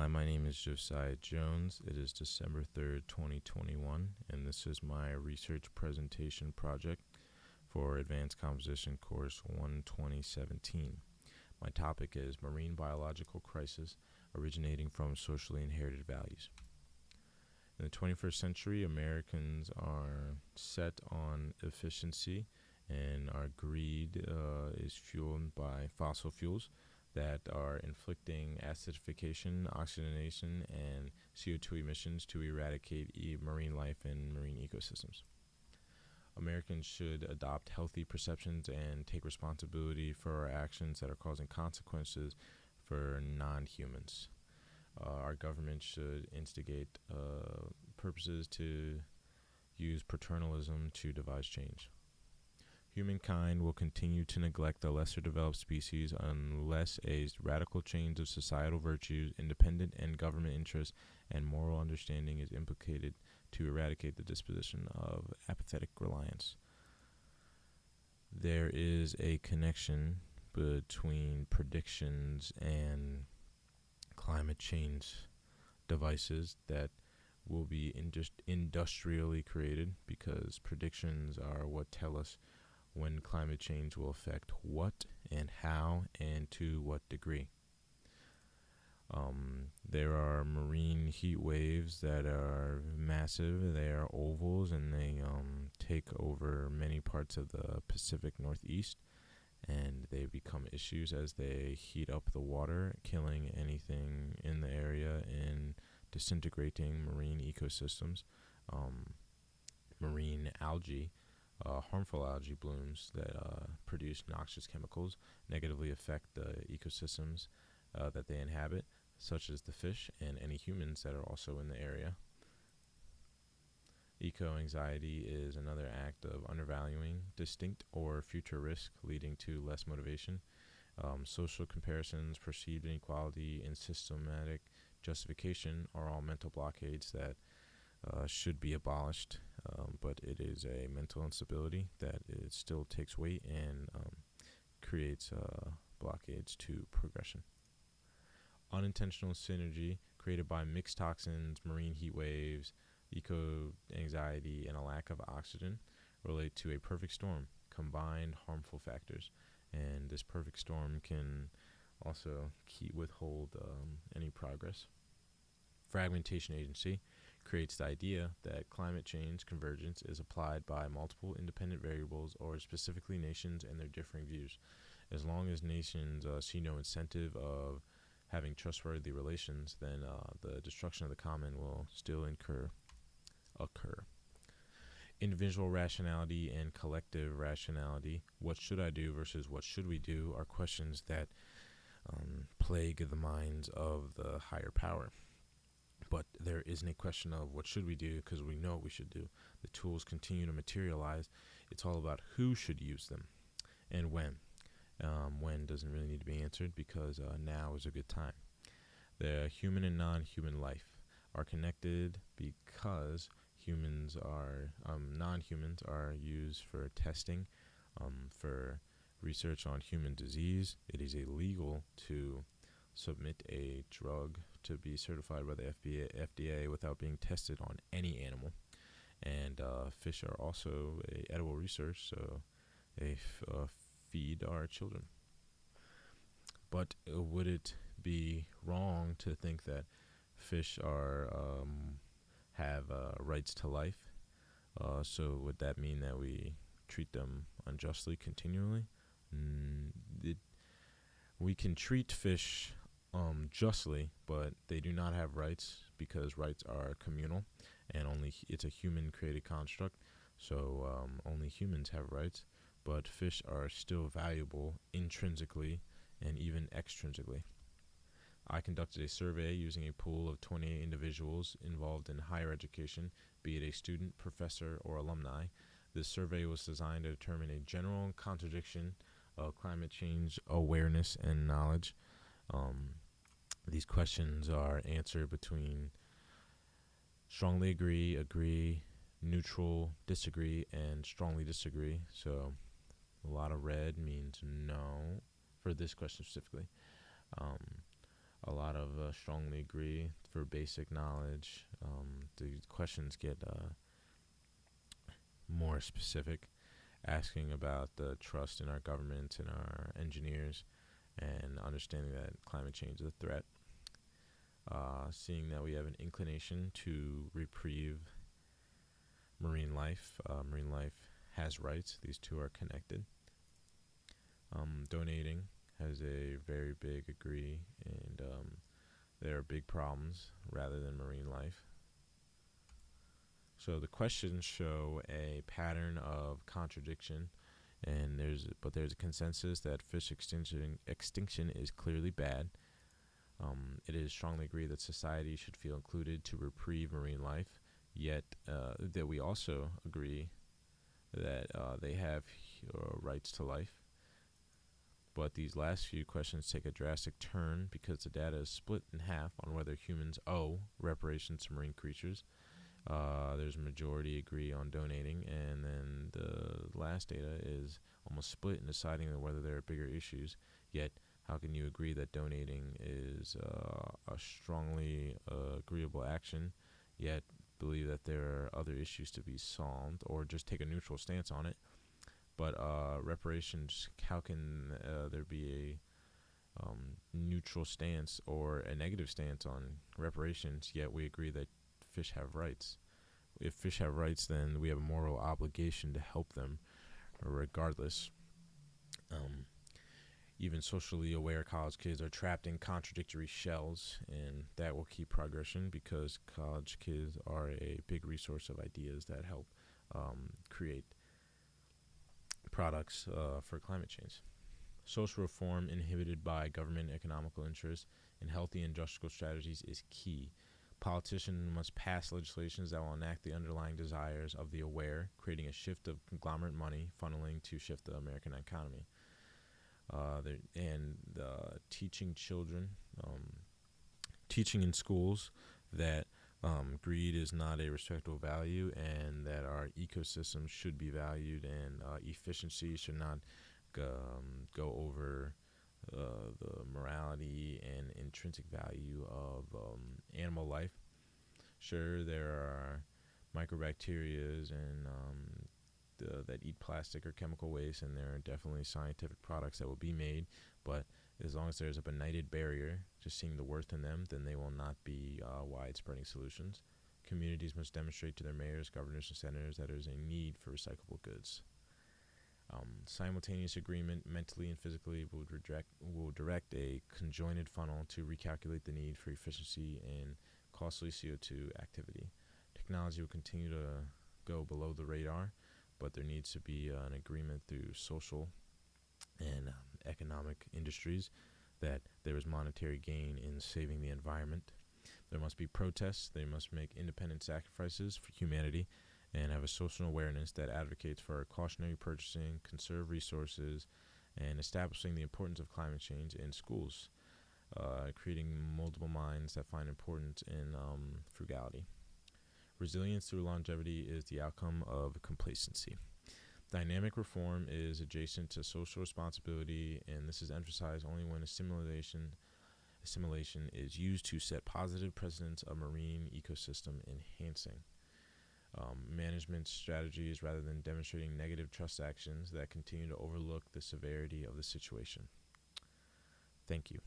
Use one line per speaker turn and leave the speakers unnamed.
My name is Josiah Jones. It is December 3rd, 2021, and this is my research presentation project for Advanced Composition Course 1 2017. My topic is Marine Biological Crisis Originating from Socially Inherited Values. In the 21st century, Americans are set on efficiency, and our greed is fueled by fossil fuels that are inflicting acidification, oxygenation, and CO2 emissions to eradicate marine life and marine ecosystems. Americans should adopt healthy perceptions and take responsibility for our actions that are causing consequences for non-humans. Our government should instigate purposes to use paternalism to devise change. Humankind will continue to neglect the lesser developed species unless a radical change of societal virtues, independent and government interests, and moral understanding is implicated to eradicate the disposition of apathetic reliance. There is a connection between predictions and climate change devices that will be industrially created, because predictions are what tell us when climate change will affect what and how and to what degree. There are marine heat waves that are massive. They are ovals, and they take over many parts of the Pacific Northeast, and they become issues as they heat up the water, killing anything in the area and disintegrating marine ecosystems. Marine algae, harmful algae blooms that produce noxious chemicals, negatively affect the ecosystems that they inhabit, such as the fish and any humans that are also in the area. Eco-anxiety is another act of undervaluing distinct or future risk, leading to less motivation. Social comparisons, perceived inequality, and systematic justification are all mental blockades that should be abolished, but it is a mental instability that it still takes weight and creates blockades to progression. Unintentional synergy created by mixed toxins, marine heat waves, eco-anxiety, and a lack of oxygen relate to a perfect storm, combined harmful factors, and this perfect storm can also withhold any progress. Fragmentation agency creates the idea that climate change convergence is applied by multiple independent variables or specifically nations and their differing views. As long as nations see no incentive of having trustworthy relations, then the destruction of the common will still occur. Individual rationality and collective rationality, what should I do versus what should we do, are questions that plague the minds of the higher power. But there isn't a question of what should we do, because we know what we should do. The tools continue to materialize. It's all about who should use them and when. When doesn't really need to be answered, because now is a good time. The human and non-human life are connected because non-humans are used for testing, for research on human disease. It is illegal to submit a drug to be certified by the FDA without being tested on any animal. And fish are also edible research, so they feed our children. But would it be wrong to think that fish have rights to life? So would that mean that we treat them unjustly continually? We can treat fish justly, but they do not have rights, because rights are communal, and it's a human-created construct. So only humans have rights, but fish are still valuable intrinsically and even extrinsically. I conducted a survey using a pool of 28 individuals involved in higher education, be it a student, professor, or alumni. This survey was designed to determine a general contradiction of climate change awareness and knowledge. These questions are answered between strongly agree, neutral, disagree, and strongly disagree. So a lot of red means no for this question specifically. A lot of strongly agree for basic knowledge. The questions get more specific, asking about the trust in our government and our engineers, and understanding that climate change is a threat. Seeing that we have an inclination to reprieve marine life. Marine life has rights. These two are connected. Donating has a very big agree, and there are big problems rather than marine life. So the questions show a pattern of contradiction, and there's a consensus that fish extinction is clearly bad. It is strongly agreed that society should feel included to reprieve marine life, yet that we also agree that they have rights to life. But these last few questions take a drastic turn because the data is split in half on whether humans owe reparations to marine creatures. There's a majority agree on donating, and then the last data is almost split in deciding whether there are bigger issues. Yet, how can you agree that donating is a strongly agreeable action, yet believe that there are other issues to be solved, or just take a neutral stance on it? But reparations, how can there be a neutral stance or a negative stance on reparations, yet we agree that fish have rights? If fish have rights, then we have a moral obligation to help them regardless. Even socially aware college kids are trapped in contradictory shells, and that will keep progression because college kids are a big resource of ideas that help create products for climate change. Social reform inhibited by government economical interests and healthy industrial strategies is key. Politicians must pass legislations that will enact the underlying desires of the aware, creating a shift of conglomerate money funneling to shift the American economy. Teaching children, teaching in schools that greed is not a respectable value and that our ecosystem should be valued, and efficiency should not go over the morality and intrinsic value of animal life. Sure, there are microbacterias and that eat plastic or chemical waste, and there are definitely scientific products that will be made, but as long as there's a benighted barrier to seeing the worth in them, then they will not be wide-spreading solutions. Communities must demonstrate to their mayors, governors, and senators that there is a need for recyclable goods. Simultaneous agreement mentally and physically will direct a conjoined funnel to recalculate the need for efficiency and costly CO2 activity. Technology will continue to go below the radar, but there needs to be an agreement through social and economic industries that there is monetary gain in saving the environment. There must be protests. They must make independent sacrifices for humanity and have a social awareness that advocates for cautionary purchasing, conserve resources, and establishing the importance of climate change in schools, creating multiple minds that find importance in frugality. Resilience through longevity is the outcome of complacency. Dynamic reform is adjacent to social responsibility, and this is emphasized only when assimilation is used to set positive precedents of marine ecosystem enhancing. Management strategies rather than demonstrating negative trust actions that continue to overlook the severity of the situation. Thank you.